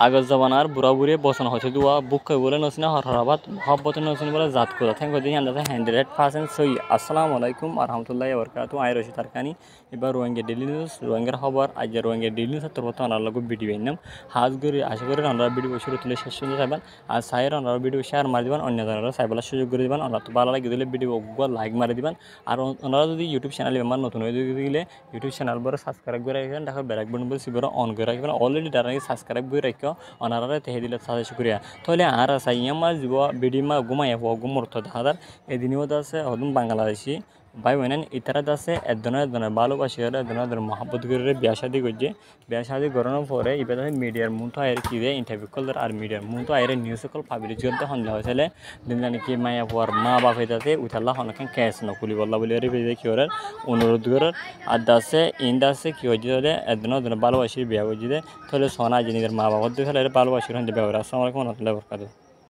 আগজ জমানার বুড়া বুড়ি বসন হচ্ছে দুয়া বুক কই বলে নসিনা হরহরাবাদ মহব্বত নসিন বলে জাত কোথা থ্যাংক দিন আন্দাজে 100% সই আসসালামু আলাইকুম ওয়া রাহমাতুল্লাহি ওয়া বারাকাতুহু আই রশিদ আরকানি এবার রোহিঙ্গা ডেইলি নিউজ রোহিঙ্গার খবর আজ রোহিঙ্গা ডেইলি নিউজ তোর মতো আনার লগো ভিডিও এনাম হাজ করি আশা করি আমরা ভিডিও শুরু তুলে শেষ পর্যন্ত যাবেন আর সাইর আমরা ভিডিও শেয়ার মারি দিবেন অন্য জনের সাইবলা সুযোগ করে দিবেন আমরা তো ভালো লাগে দিলে ভিডিও লাইক মারি দিবেন আর ওনারা যদি ইউটিউব চ্যানেলে মেম্বার নতুন হয়ে দিলে ইউটিউব চ্যানেল বড় সাবস্ক্রাইব করে রাখবেন দেখো বেল আইকন বলে সিবর অন করে রাখবেন অলরেডি তারা সাবস্ক্রাইব করে রাখো অনারা তেহে দিলে সাজেশ করিয়া তাহলে আর সাইয়া মা জীব বিডি মা ঘুমাইয়া গুমর তো দাদার এদিনও আছে হদুন বাংলাদেশি ভাই বোনেন ইতারা আছে একজনের ভালোবাসি করে একজনের মহাব্বত করে বিয়া শাদি করছে বিয়া শাদি করানোর পরে এবার মিডিয়ার মুখ আয়ের কি দেয় ইন্টারভিউ করলে আর মিডিয়ার মুখ আয়ের নিউজ কল পাবলিক করতে সন্দেহ হয়েছিল দিন জানি কি মায়া হওয়ার মা বাপ হইতাছে উঠাল্লা অনেক ক্যাশ নকুলি বললা বলে কি ওর অনুরোধ করার আর দাসে ইন্দা আছে কি হয়েছে তাহলে একজনের ভালোবাসি বিয়া করছে তাহলে সোনা যে নিজের মা বাবার দেখে ভালোবাসি বিয়া করে আসসালামু আলাইকুম ওয়া রাহমাতুল্লাহি ওয়া বারাকাতুহু।